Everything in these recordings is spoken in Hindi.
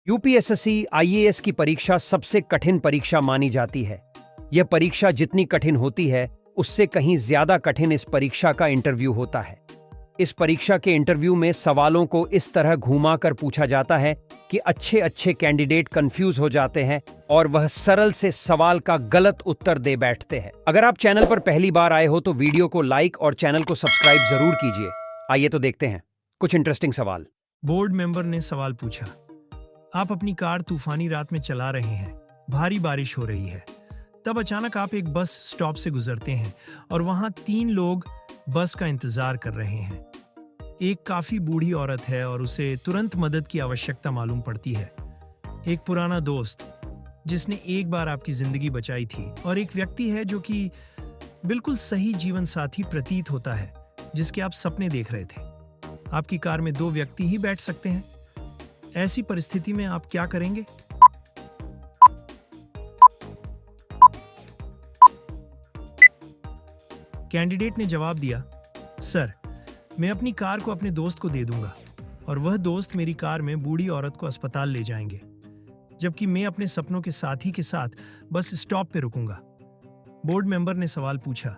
यूपीएसएससी आईएएस की परीक्षा सबसे कठिन परीक्षा मानी जाती है। यह परीक्षा जितनी कठिन होती है, उससे कहीं ज्यादा कठिन इस परीक्षा का इंटरव्यू होता है। इस परीक्षा के इंटरव्यू में सवालों को इस तरह घुमा कर पूछा जाता है कि अच्छे अच्छे कैंडिडेट कंफ्यूज हो जाते हैं और वह सरल से सवाल का गलत उत्तर दे बैठते हैं। अगर आप चैनल पर पहली बार आए हो तो वीडियो को लाइक और चैनल को सब्सक्राइब जरूर कीजिए। आइए तो देखते हैं कुछ इंटरेस्टिंग सवाल। बोर्ड मेंबर ने सवाल पूछा, आप अपनी कार तूफानी रात में चला रहे हैं, भारी बारिश हो रही है। तब अचानक आप एक बस स्टॉप से गुजरते हैं और वहां 3 लोग बस का इंतजार कर रहे हैं। एक काफी बूढ़ी औरत है और उसे तुरंत मदद की आवश्यकता मालूम पड़ती है। एक पुराना दोस्त जिसने एक बार आपकी जिंदगी बचाई थी, और एक व्यक्ति है जो कि बिल्कुल सही जीवन साथी प्रतीत होता है, जिसके आप सपने देख रहे थे। आपकी कार में 2 व्यक्ति ही बैठ सकते हैं। ऐसी परिस्थिति में आप क्या करेंगे? कैंडिडेट ने जवाब दिया, सर, मैं अपनी कार को अपने दोस्त को दे दूंगा और वह दोस्त मेरी कार में बूढ़ी औरत को अस्पताल ले जाएंगे, जबकि मैं अपने सपनों के साथी के साथ बस स्टॉप पे रुकूंगा। बोर्ड मेंबर ने सवाल पूछा,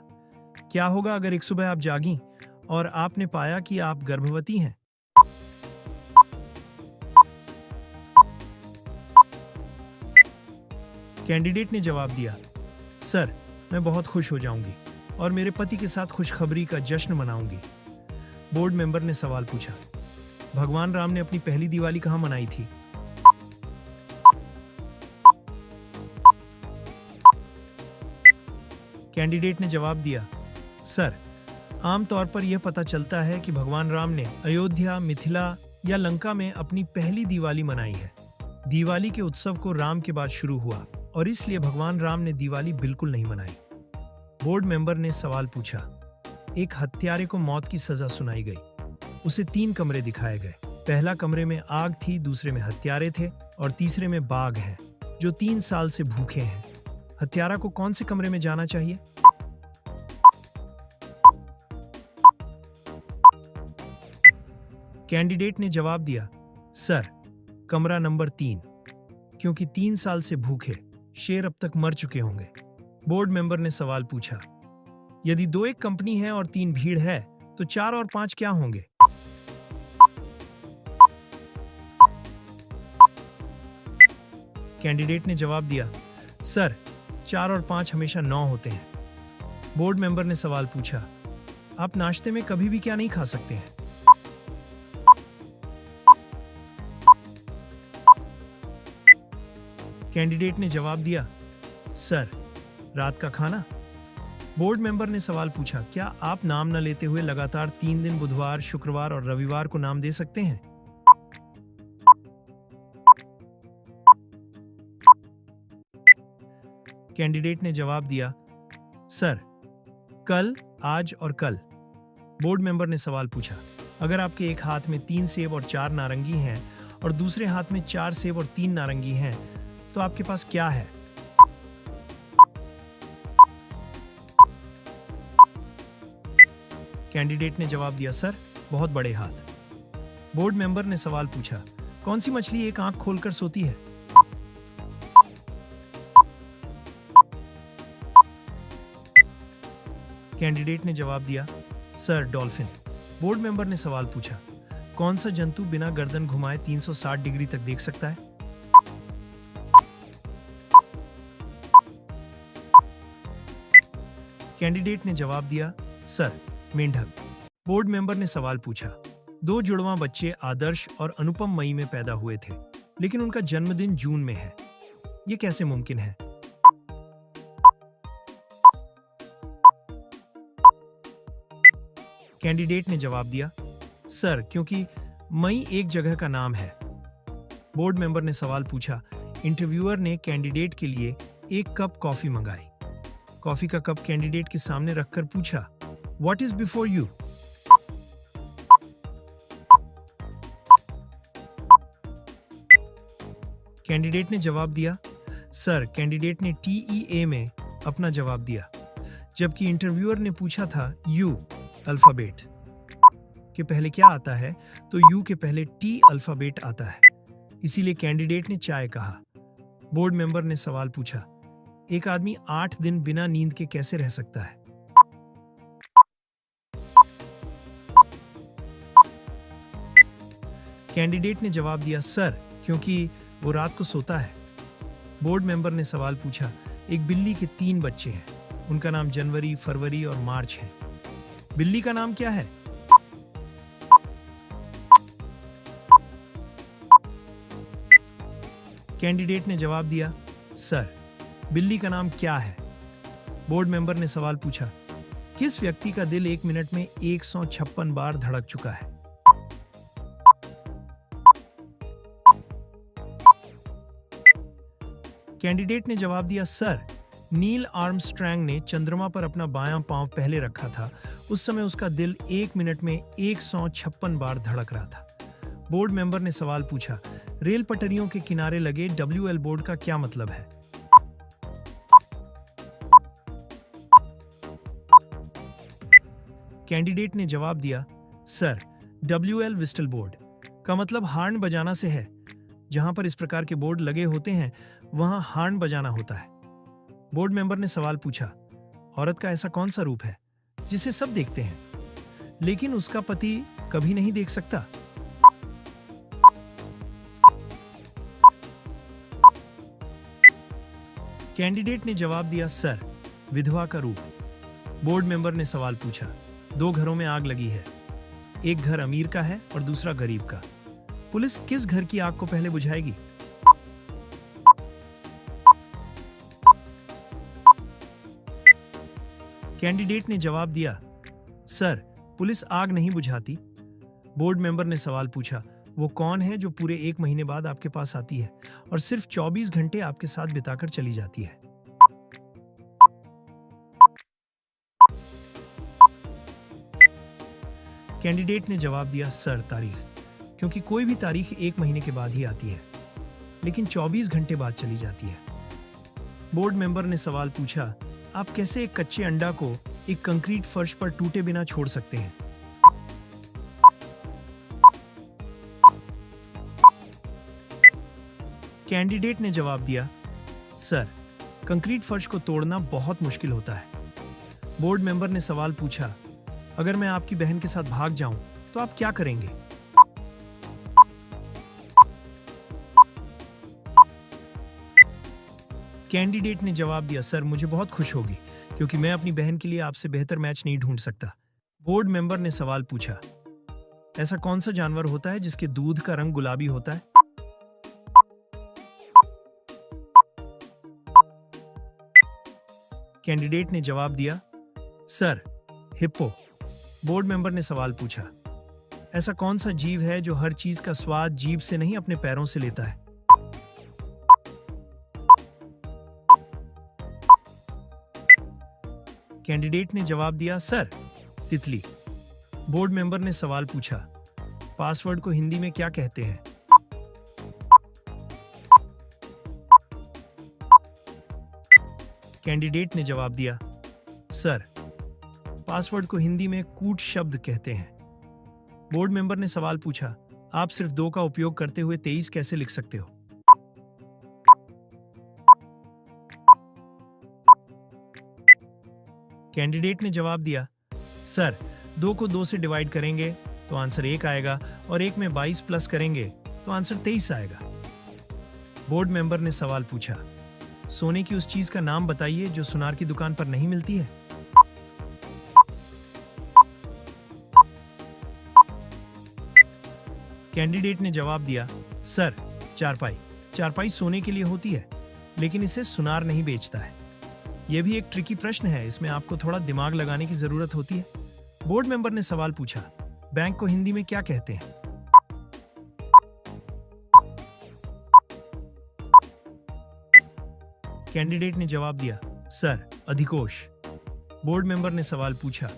क्या होगा अगर एक सुबह आप जागीं और आपने पाया कि आप गर्भवती हैं? कैंडिडेट ने जवाब दिया, सर, मैं बहुत खुश हो जाऊंगी और मेरे पति के साथ खुशखबरी का जश्न मनाऊंगी। बोर्ड मेंबर ने सवाल पूछा, भगवान राम ने अपनी पहली दिवाली कहां मनाई थी? कैंडिडेट ने जवाब दिया, सर, आमतौर पर यह पता चलता है कि भगवान राम ने अयोध्या, मिथिला या लंका में अपनी पहली दिवाली मनाई है। दिवाली के उत्सव को राम के बाद शुरू हुआ और इसलिए भगवान राम ने दिवाली बिल्कुल नहीं मनाई। बोर्ड मेंबर ने सवाल पूछा, एक हत्यारे को मौत की सजा सुनाई गई। उसे 3 कमरे दिखाए गए। पहला कमरे में आग थी, दूसरे में हत्यारे थे और तीसरे में बाघ हैं, जो 3 साल से भूखे हैं। हत्यारा को कौन से कमरे में जाना चाहिए? कैंडिडेट ने जवाब दिया, सर, कमरा नंबर 3, क्योंकि 3 साल से भूखे शेर अब तक मर चुके होंगे। बोर्ड मेंबर ने सवाल पूछा, यदि 2 एक कंपनी है और 3 भीड़ है, तो 4 और 5 क्या होंगे? कैंडिडेट ने जवाब दिया, सर, 4 और 5 हमेशा 9 होते हैं। बोर्ड मेंबर ने सवाल पूछा, आप नाश्ते में कभी भी क्या नहीं खा सकते हैं? कैंडिडेट ने जवाब दिया, सर, रात का खाना। बोर्ड मेंबर ने सवाल पूछा, क्या आप नाम न लेते हुए लगातार 3 दिन बुधवार, शुक्रवार और रविवार को नाम दे सकते हैं? कैंडिडेट ने जवाब दिया, सर, कल, आज और कल। बोर्ड मेंबर ने सवाल पूछा, अगर आपके एक हाथ में 3 सेब और 4 नारंगी हैं और दूसरे हाथ में 4 सेब और 3 नारंगी हैं, तो आपके पास क्या है? कैंडिडेट ने जवाब दिया, सर, बहुत बड़े हाथ। बोर्ड मेंबर ने सवाल पूछा, कौन सी मछली एक आंख खोलकर सोती है? कैंडिडेट ने जवाब दिया, सर, डॉल्फिन। बोर्ड मेंबर ने सवाल पूछा, कौन सा जंतु बिना गर्दन घुमाए 360 डिग्री तक देख सकता है? कैंडिडेट ने जवाब दिया, सर, मेंढक। बोर्ड मेंबर ने सवाल पूछा, 2 जुड़वां बच्चे आदर्श और अनुपम मई में पैदा हुए थे, लेकिन उनका जन्मदिन जून में है। ये कैसे मुमकिन है? कैंडिडेट ने जवाब दिया, सर, क्योंकि मई एक जगह का नाम है। बोर्ड मेंबर ने सवाल पूछा, इंटरव्यूअर ने कैंडिडेट के लिए 1 कप कॉफी मंगाई। कॉफी का कप कैंडिडेट के सामने रखकर पूछा, what is before you? Candidate ने जवाब दिया, सर, कैंडिडेट ने TEA में अपना जवाब दिया, जबकि इंटरव्यूअर ने पूछा था यू अल्फाबेट के पहले क्या आता है, तो यू के पहले T अल्फाबेट आता है। इसीलिए कैंडिडेट ने चाय कहा। बोर्ड मेंबर ने सवाल पूछा, एक आदमी 8 दिन बिना नींद के कैसे रह सकता है? कैंडिडेट ने जवाब दिया, सर, क्योंकि वो रात को सोता है। बोर्ड मेंबर ने सवाल पूछा, एक बिल्ली के 3 बच्चे हैं। उनका नाम जनवरी, फरवरी और मार्च है। बिल्ली का नाम क्या है? कैंडिडेट ने जवाब दिया, सर, बिल्ली का नाम क्या है? बोर्ड मेंबर ने सवाल पूछा, किस व्यक्ति का दिल 1 मिनट में 156 बार धड़क चुका है? कैंडिडेट ने जवाब दिया, सर, नील आर्मस्ट्रैंग ने चंद्रमा पर अपना बायां पांव पहले रखा था। उस समय उसका दिल 1 मिनट में 156 बार धड़क रहा था। बोर्ड मेंबर ने सवाल पूछा, रेल पटरियों के किनारे लगे WL बोर्ड का क्या मतलब है? कैंडिडेट ने जवाब दिया, सर, WL विस्टल बोर्ड का मतलब हार्न बजाना से है। जहां पर इस प्रकार के बोर्ड लगे होते हैं वहां हार्न बजाना होता है। बोर्ड मेंबर ने सवाल पूछा, औरत का ऐसा कौन सा रूप है जिसे सब देखते हैं लेकिन उसका पति कभी नहीं देख सकता? कैंडिडेट ने जवाब दिया, सर, विधवा का रूप। बोर्ड मेंबर ने सवाल पूछा, 2 घरों में आग लगी है। एक घर अमीर का है और दूसरा गरीब का। पुलिस किस घर की आग को पहले बुझाएगी? कैंडिडेट ने जवाब दिया, सर, पुलिस आग नहीं बुझाती। बोर्ड मेंबर ने सवाल पूछा, वो कौन है जो पूरे 1 महीने बाद आपके पास आती है और सिर्फ 24 घंटे आपके साथ बिताकर चली जाती है? कैंडिडेट ने जवाब दिया, सर, तारीख, क्योंकि कोई भी तारीख 1 महीने के बाद ही आती है लेकिन 24 घंटे बाद चली जाती है। बोर्ड मेंबर ने सवाल पूछा, आप कैसे एक कच्चे अंडा को एक कंक्रीट फर्श पर टूटे बिना छोड़ सकते हैं? कैंडिडेट ने जवाब दिया, सर, कंक्रीट फर्श को तोड़ना बहुत मुश्किल होता है। बोर्ड मेंबर ने सवाल पूछा, अगर मैं आपकी बहन के साथ भाग जाऊं तो आप क्या करेंगे? कैंडिडेट ने जवाब दिया, सर, मुझे बहुत खुश होगी क्योंकि मैं अपनी बहन के लिए आपसे बेहतर मैच नहीं ढूंढ सकता। बोर्ड मेंबर ने सवाल पूछा, ऐसा कौन सा जानवर होता है जिसके दूध का रंग गुलाबी होता है? कैंडिडेट ने जवाब दिया, सर, हिप्पो। बोर्ड मेंबर ने सवाल पूछा, ऐसा कौन सा जीव है जो हर चीज का स्वाद जीभ से नहीं अपने पैरों से लेता है? कैंडिडेट ने जवाब दिया, सर, तितली। बोर्ड मेंबर ने सवाल पूछा, पासवर्ड को हिंदी में क्या कहते हैं? कैंडिडेट ने जवाब दिया, सर, पासवर्ड को हिंदी में कूट शब्द कहते हैं। बोर्ड मेंबर ने सवाल पूछा, आप सिर्फ 2 का उपयोग करते हुए 23 कैसे लिख सकते हो? कैंडिडेट ने जवाब दिया, सर, 2 को 2 से डिवाइड करेंगे तो आंसर 1 आएगा और 1 में 22 प्लस करेंगे तो आंसर 23 आएगा। बोर्ड मेंबर ने सवाल पूछा, सोने की उस चीज का नाम बताइए जो सुनार की दुकान पर नहीं मिलती है? कैंडिडेट ने जवाब दिया, सर, चारपाई। चारपाई सोने के लिए होती है लेकिन इसे सुनार नहीं बेचता है। यह भी एक ट्रिकी प्रश्न है, इसमें आपको थोड़ा दिमाग लगाने की जरूरत होती है। बोर्ड मेंबर ने सवाल पूछा, बैंक को हिंदी में क्या कहते हैं? कैंडिडेट ने जवाब दिया, सर, अधिकोष। बोर्ड मेंबर ने सवाल पूछा,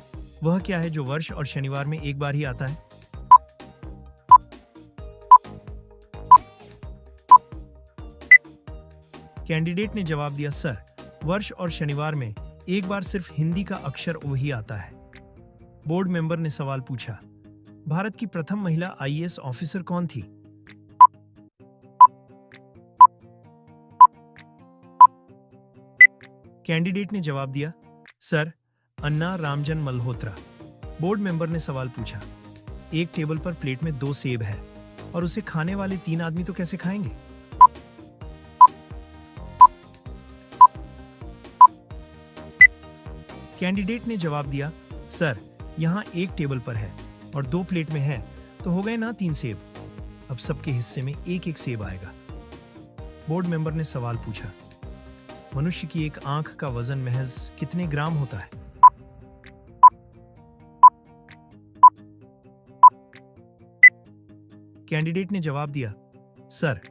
वह क्या है जो वर्ष और शनिवार में एक बार ही आता है? कैंडिडेट ने जवाब दिया, सर, वर्ष और शनिवार में एक बार सिर्फ हिंदी का अक्षर वही आता है। बोर्ड मेंबर ने सवाल पूछा, भारत की प्रथम महिला IAS ऑफिसर कौन थी? कैंडिडेट ने जवाब दिया, सर, अन्ना रामजन मल्होत्रा। बोर्ड मेंबर ने सवाल पूछा, एक टेबल पर प्लेट में 2 सेब है और उसे खाने वाले 3 आदमी तो कैसे खाएंगे? कैंडिडेट ने जवाब दिया, सर, यहाँ एक टेबल पर है और 2 प्लेट में है तो हो गए ना 3 सेब। अब सबके हिस्से में एक एक सेब आएगा। बोर्ड मेंबर ने सवाल पूछा, मनुष्य की एक आंख का वजन महज कितने ग्राम होता है? कैंडिडेट ने जवाब दिया, सर,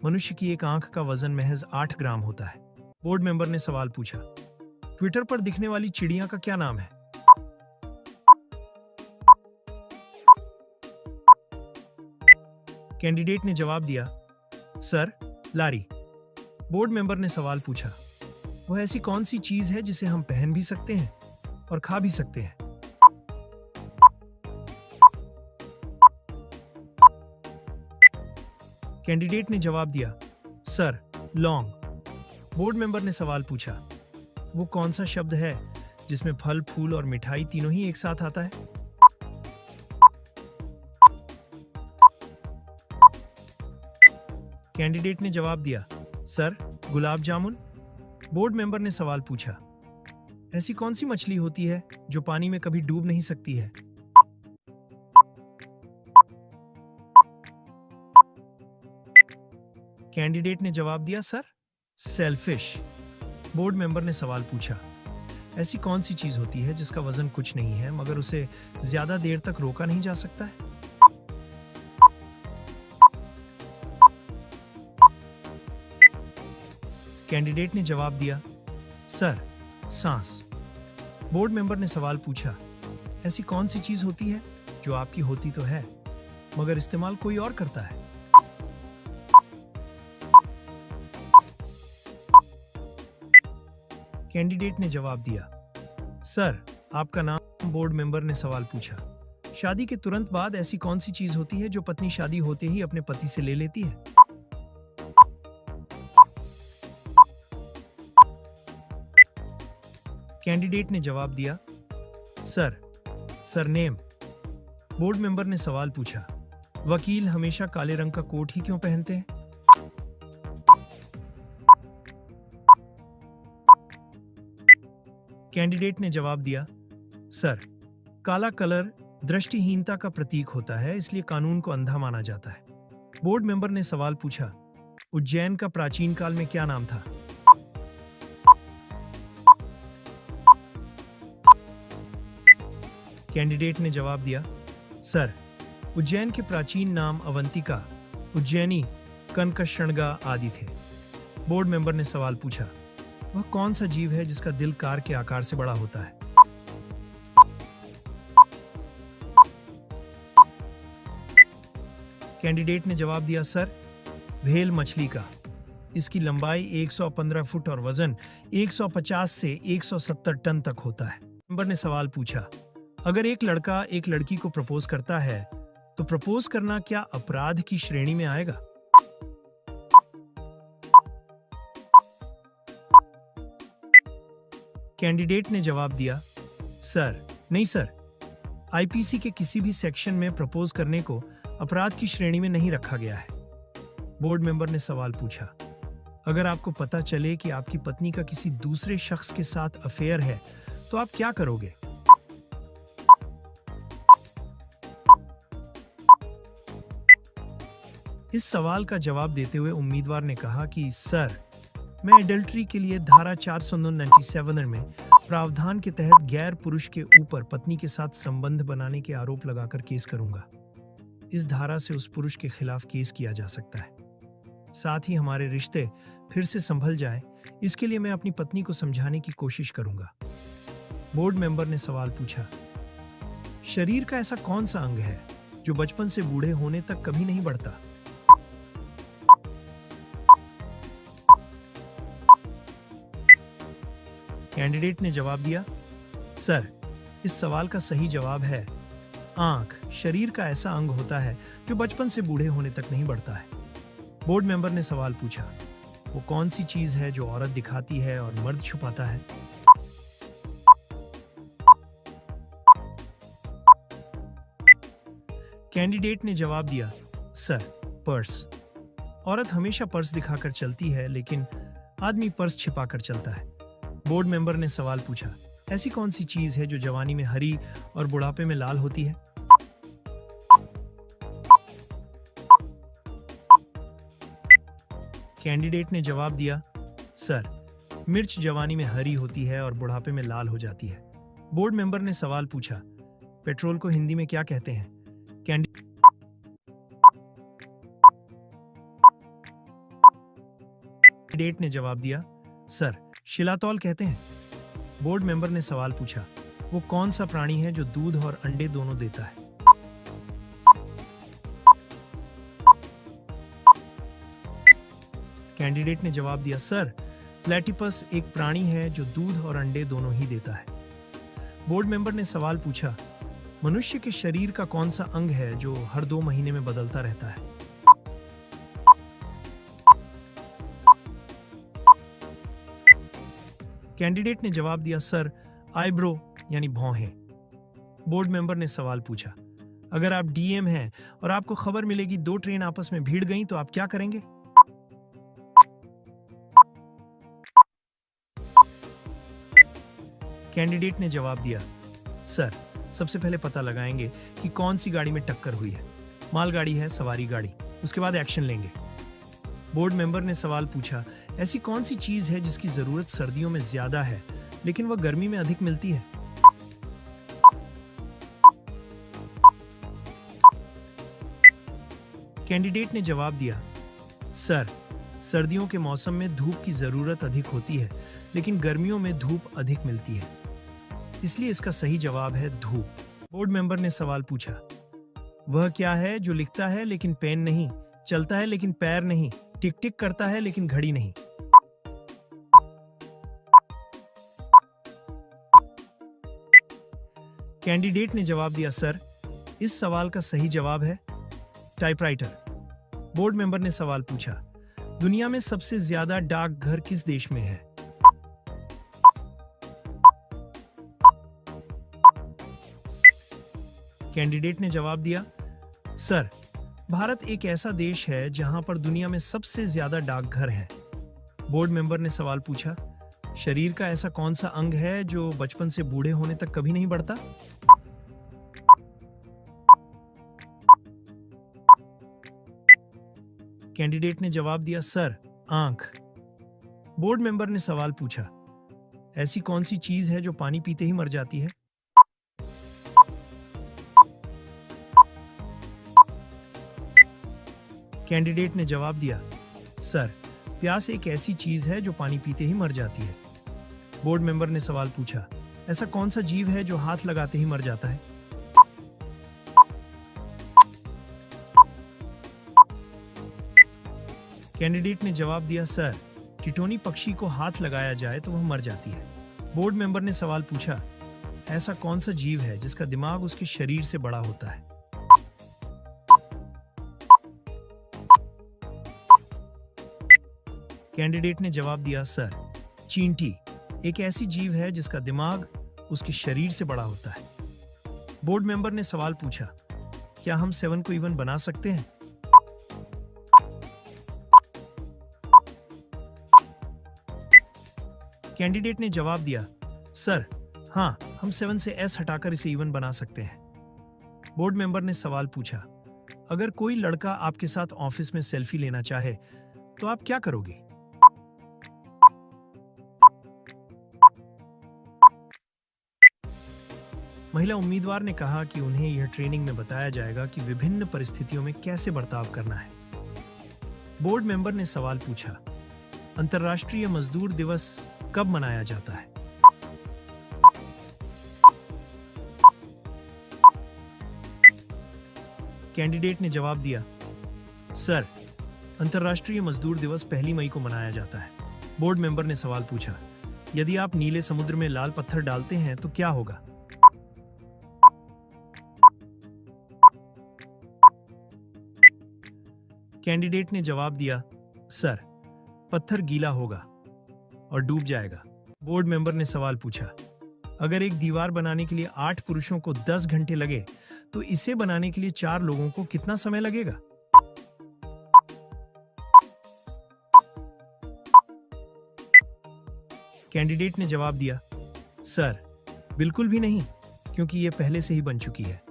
मनुष्य की एक आंख का वजन महज 8 ग्राम होता है। बोर्ड मेंबर ने सवाल पूछा, ट्विटर पर दिखने वाली चिड़िया का क्या नाम है? कैंडिडेट ने जवाब दिया, सर, लारी। बोर्ड मेंबर ने सवाल पूछा, वह ऐसी कौन सी चीज है जिसे हम पहन भी सकते हैं और खा भी सकते हैं? कैंडिडेट ने जवाब दिया, सर, लौंग। बोर्ड मेंबर ने सवाल पूछा, वो कौन सा शब्द है जिसमें फल, फूल और मिठाई तीनों ही एक साथ आता है? कैंडिडेट ने जवाब दिया, sir, gulab jamun. Board member ने सवाल पूछा, ऐसी कौन सी मछली होती है जो पानी में कभी डूब नहीं सकती है? कैंडिडेट ने जवाब दिया, सर, सेलफिश। बोर्ड मेंबर ने सवाल पूछा, ऐसी कौन सी चीज होती है जिसका वजन कुछ नहीं है मगर उसे ज्यादा देर तक रोका नहीं जा सकता है? कैंडिडेट ने जवाब दिया, सर, सांस। बोर्ड मेंबर ने सवाल पूछा, ऐसी कौन सी चीज होती है जो आपकी होती तो है मगर इस्तेमाल कोई और करता है? कैंडिडेट ने जवाब दिया, सर, आपका नाम। बोर्ड मेंबर ने सवाल पूछा, शादी के तुरंत बाद ऐसी कौन सी चीज होती है जो पत्नी शादी होते ही अपने पति से ले लेती है? कैंडिडेट ने जवाब दिया, सर, सरनेम। बोर्ड मेंबर ने सवाल पूछा, वकील हमेशा काले रंग का कोट ही क्यों पहनते हैं? कैंडिडेट ने जवाब दिया, सर, काला कलर दृष्टिहीनता का प्रतीक होता है, इसलिए कानून को अंधा माना जाता है। बोर्ड मेंबर ने सवाल पूछा, उज्जैन का प्राचीन काल में क्या नाम था? कैंडिडेट ने जवाब दिया, सर, उज्जैन के प्राचीन नाम अवंतिका, उज्जैनी, कनकशणगा आदि थे। बोर्ड मेंबर ने सवाल पूछा, वह कौन सा जीव है जिसका दिल कार के आकार से बड़ा होता है? कैंडिडेट ने जवाब दिया, सर, व्हेल मछली का। इसकी लंबाई 115 फुट और वजन 150 से 170 टन तक होता है। मेंबर ने सवाल पूछा, अगर एक लड़का एक लड़की को प्रपोज करता है तो प्रपोज करना क्या अपराध की श्रेणी में आएगा? कैंडिडेट ने जवाब दिया, सर, नहीं सर, आईपीसी के किसी भी सेक्शन में प्रपोज करने को अपराध की श्रेणी में नहीं रखा गया है। बोर्ड मेंबर ने सवाल पूछा, अगर आपको पता चले कि आपकी पत्नी का किसी दूसरे शख्स के साथ अफेयर है तो आप क्या करोगे? इस सवाल का जवाब देते हुए उम्मीदवार ने कहा कि सर, मैं एडल्ट्री के लिए धारा 497 में प्रावधान के तहत गैर पुरुष के ऊपर पत्नी के साथ संबंध बनाने के आरोप लगाकर केस करूंगा। इस धारा से उस पुरुष के खिलाफ केस किया जा सकता है। साथ ही हमारे रिश्ते फिर से संभल जाएं, इसके लिए मैं अपनी पत्नी को समझाने की कोशिश करूंगा। बोर्ड मेंबर ने सवाल पूछा, शरीर का ऐसा कौन सा अंग है जो बचपन से बूढ़े होने तक कभी नहीं बढ़ता? कैंडिडेट ने जवाब दिया, सर, इस सवाल का सही जवाब है आंख। शरीर का ऐसा अंग होता है जो बचपन से बूढ़े होने तक नहीं बढ़ता है। बोर्ड मेंबर ने सवाल पूछा, वो कौन सी चीज है जो औरत दिखाती है और मर्द छुपाता है? कैंडिडेट ने जवाब दिया, सर, पर्स। औरत हमेशा पर्स दिखाकर चलती है, लेकिन आदमी पर्स छिपाकर चलता है। बोर्ड मेंबर ने सवाल पूछा, ऐसी कौन सी चीज है जो जवानी में हरी और बुढ़ापे में लाल होती है? कैंडिडेट ने जवाब दिया, सर, मिर्च जवानी में हरी होती है और बुढ़ापे में लाल हो जाती है। बोर्ड मेंबर ने सवाल पूछा, पेट्रोल को हिंदी में क्या कहते हैं? कैंडिडेट ने जवाब दिया, सर, शिलातौल कहते हैं। बोर्ड मेंबर ने सवाल पूछा, वो कौन सा प्राणी है जो दूध और अंडे दोनों देता है? कैंडिडेट ने जवाब दिया, सर, प्लेटिपस एक प्राणी है जो दूध और अंडे दोनों ही देता है। बोर्ड मेंबर ने सवाल पूछा, मनुष्य के शरीर का कौन सा अंग है जो हर 2 महीने में बदलता रहता है? कैंडिडेट ने जवाब दिया, सर, आईब्रो यानी भौहें। बोर्ड मेंबर ने सवाल पूछा, अगर आप डीएम हैं और आपको खबर मिलेगी 2 ट्रेन आपस में भिड़ गईं तो आप क्या करेंगे? कैंडिडेट ने जवाब दिया, सर, सबसे पहले पता लगाएंगे कि कौन सी गाड़ी में टक्कर हुई है, मालगाड़ी है, सवारी गाड़ी, उसके बाद एक्शन लेंगे। बोर्ड मेंबर ने सवाल पूछा, ऐसी कौन सी चीज है जिसकी जरूरत सर्दियों में ज्यादा है लेकिन वह गर्मी में अधिक मिलती है? कैंडिडेट ने जवाब दिया, सर, सर्दियों के मौसम में धूप की जरूरत अधिक होती है लेकिन गर्मियों में धूप अधिक मिलती है, इसलिए इसका सही जवाब है धूप। बोर्ड मेंबर ने सवाल पूछा, वह क्या है जो लिखता है लेकिन पेन नहीं, चलता है लेकिन पैर नहीं, टिक टिक करता है लेकिन घड़ी नहीं? कैंडिडेट ने जवाब दिया, सर, इस सवाल का सही जवाब है टाइपराइटर। बोर्ड मेंबर ने सवाल पूछा, दुनिया में सबसे ज्यादा डाकघर किस देश में है? कैंडिडेट ने जवाब दिया, सर, भारत एक ऐसा देश है जहां पर दुनिया में सबसे ज्यादा डाकघर हैं। बोर्ड मेंबर ने सवाल पूछा, शरीर का ऐसा कौन सा अंग है जो बचपन से बूढ़े होने तक कभी नहीं बढ़ता? कैंडिडेट ने जवाब दिया, सर, आंख। बोर्ड मेंबर ने सवाल पूछा, ऐसी कौन सी चीज है जो पानी पीते ही मर जाती है? कैंडिडेट ने जवाब दिया, सर, प्यास एक ऐसी चीज है जो पानी पीते ही मर जाती है। बोर्ड मेंबर ने सवाल पूछा, ऐसा कौन सा जीव है जो हाथ लगाते ही मर जाता है? कैंडिडेट ने जवाब दिया, सर, टिटोनी पक्षी को हाथ लगाया जाए तो वह मर जाती है। बोर्ड मेंबर ने सवाल पूछा, ऐसा कौन सा जीव है जिसका दिमाग उसके शरीर से बड़ा होता है? कैंडिडेट ने जवाब दिया, सर, चींटी एक ऐसी जीव है जिसका दिमाग उसके शरीर से बड़ा होता है। बोर्ड मेंबर ने सवाल पूछा, क्या हम 7 को इवन बना सकते हैं? कैंडिडेट ने जवाब दिया, सर, हाँ, हम 7 से S हटाकर इसे इवन बना सकते हैं। बोर्ड मेंबर ने सवाल पूछा, अगर कोई लड़का आपके साथ ऑफिस में सेल्फी लेना चाहे तो आप क्या करोगे? महिला उम्मीदवार ने कहा कि उन्हें यह ट्रेनिंग में बताया जाएगा कि विभिन्न परिस्थितियों में कैसे बर्ताव करना है। बोर्ड मेंबर ने सवाल पूछा, अंतर्राष्ट्रीय मजदूर दिवस कब मनाया जाता है? कैंडिडेट ने जवाब दिया, सर, अंतर्राष्ट्रीय मजदूर दिवस 1 मई को मनाया जाता है। बोर्ड मेंबर ने सवाल पूछा, यदि आप नीले समुद्र में लाल पत्थर डालते हैं तो क्या होगा? कैंडिडेट ने जवाब दिया, सर, पत्थर गीला होगा और डूब जाएगा। बोर्ड मेंबर ने सवाल पूछा, अगर एक दीवार बनाने के लिए 8 पुरुषों को 10 घंटे लगे तो इसे बनाने के लिए 4 लोगों को कितना समय लगेगा? कैंडिडेट ने जवाब दिया, सर बिल्कुल भी नहीं, क्योंकि यह पहले से ही बन चुकी है।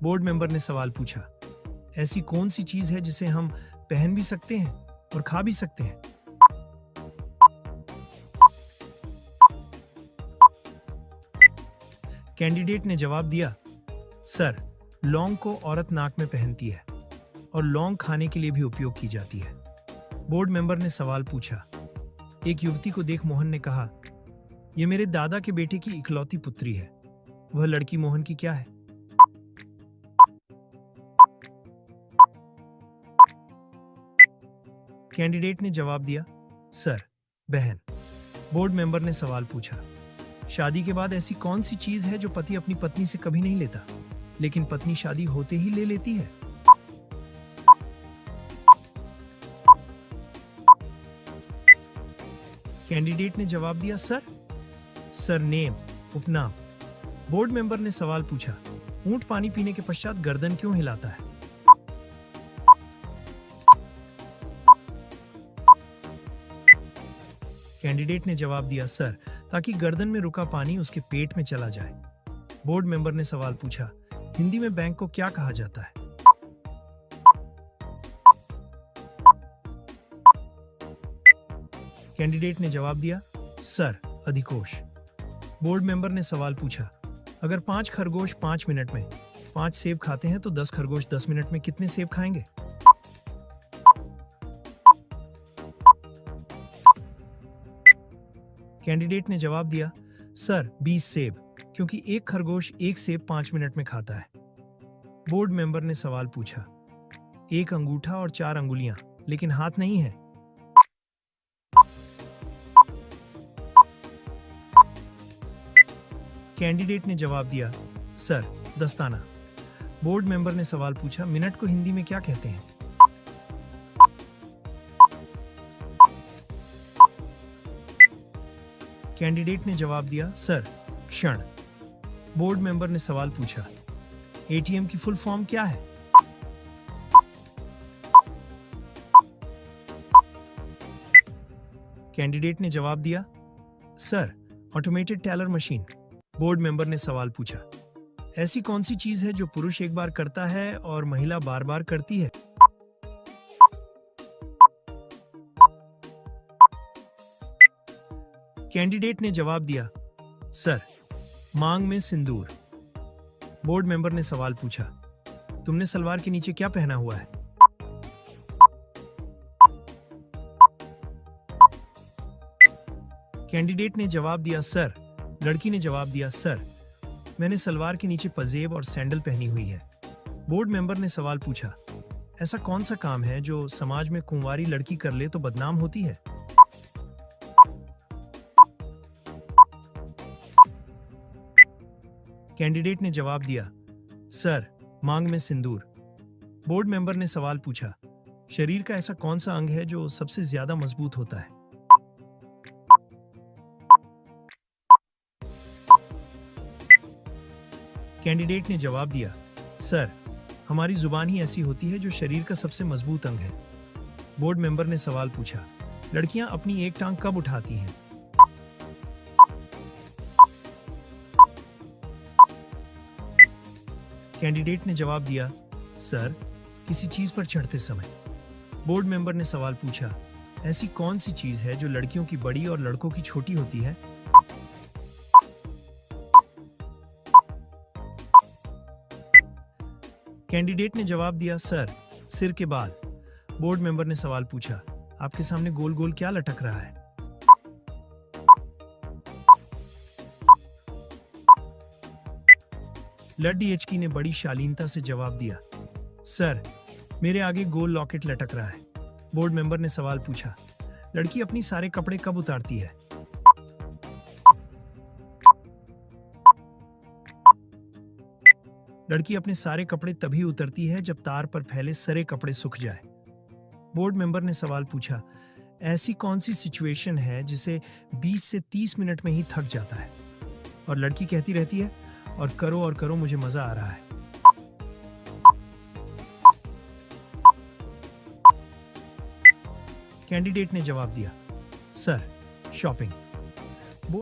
बोर्ड मेंबर ने सवाल पूछा, ऐसी कौन सी चीज है जिसे हम पहन भी सकते हैं और खा भी सकते हैं? कैंडिडेट ने जवाब दिया, सर लौंग को औरत नाक में पहनती है और लौंग खाने के लिए भी उपयोग की जाती है। बोर्ड मेंबर ने सवाल पूछा, एक युवती को देख मोहन ने कहा, यह मेरे दादा के बेटे की इकलौती पुत्री है, वह लड़की मोहन की क्या है? कैंडिडेट ने जवाब दिया, सर बहन। बोर्ड मेंबर ने सवाल पूछा, शादी के बाद ऐसी कौन सी चीज है जो पति अपनी पत्नी से कभी नहीं लेता, लेकिन पत्नी शादी होते ही ले लेती है? कैंडिडेट ने जवाब दिया, सर सरनेम, उपनाम। बोर्ड मेंबर ने सवाल पूछा, ऊंट पानी पीने के पश्चात गर्दन क्यों हिलाता है? कैंडिडेट ने जवाब दिया, सर ताकि गर्दन में रुका पानी उसके पेट में चला जाए। बोर्ड मेंबर ने सवाल पूछा, हिंदी में बैंक को क्या कहा जाता है? कैंडिडेट ने जवाब दिया, सर अधिकोष। बोर्ड मेंबर ने सवाल पूछा, अगर 5 खरगोश 5 मिनट में 5 सेब खाते हैं तो 10 खरगोश 10 मिनट में कितने सेब खाएंगे? कैंडिडेट ने जवाब दिया, सर 20 सेब, क्योंकि एक खरगोश एक सेब 5 मिनट में खाता है। बोर्ड मेंबर ने सवाल पूछा, एक अंगूठा और 4 अंगुलियां, लेकिन हाथ नहीं है। कैंडिडेट ने जवाब दिया, सर दस्ताना। बोर्ड मेंबर ने सवाल पूछा, मिनट को हिंदी में क्या कहते हैं? कैंडिडेट ने जवाब दिया, सर क्षण। बोर्ड मेंबर ने सवाल पूछा, एटीएम की फुल फॉर्म क्या है? कैंडिडेट ने जवाब दिया, sir automated teller machine. Board member ने सवाल पूछा, ऐसी कौन सी चीज है जो पुरुष एक बार करता है और महिला बार बार करती है? कैंडिडेट ने जवाब दिया, सर मांग में सिंदूर। बोर्ड मेंबर ने सवाल पूछा, तुमने सलवार के नीचे क्या पहना हुआ है? कैंडिडेट ने जवाब दिया, सर। लड़की ने जवाब दिया, सर मैंने सलवार के नीचे पजेब और सैंडल पहनी हुई है। बोर्ड मेंबर ने सवाल पूछा, ऐसा कौन सा काम है जो समाज में कुंवारी लड़की कर ले तो बदनाम होती है? कैंडिडेट ने जवाब दिया, सर मांग में सिंदूर। बोर्ड मेंबर ने सवाल पूछा, शरीर का ऐसा कौन सा अंग है जो सबसे ज्यादा मजबूत होता है? कैंडिडेट ने जवाब दिया, सर हमारी जुबान ही ऐसी होती है जो शरीर का सबसे मजबूत अंग है। बोर्ड मेंबर ने सवाल पूछा, लड़कियां अपनी एक टांग कब उठाती हैं? कैंडिडेट ने जवाब दिया, सर किसी चीज पर चढ़ते समय। बोर्ड मेंबर ने सवाल पूछा, ऐसी कौन सी चीज है जो लड़कियों की बड़ी और लड़कों की छोटी होती है? कैंडिडेट ने जवाब दिया, सर सिर के बाल। बोर्ड मेंबर ने सवाल पूछा, आपके सामने गोल गोल क्या लटक रहा है? लड्डी एचकी ने बड़ी शालीनता से जवाब दिया, सर मेरे आगे गोल लॉकेट लटक रहा है। बोर्ड मेंबर ने सवाल पूछा, लड़की अपनी सारे कपड़े कब उतारती है? लड़की अपने सारे कपड़े तभी उतरती है जब तार पर फैले सारे कपड़े सूख जाए। बोर्ड मेंबर ने सवाल पूछा, ऐसी कौन सी सिचुएशन है जिसे 20 से 30 मिनट में ही थक जाता है? और लड़की कहती रहती है, और करो, मुझे मजा आ रहा है। कैंडिडेट ने जवाब दिया, सर, शॉपिंग।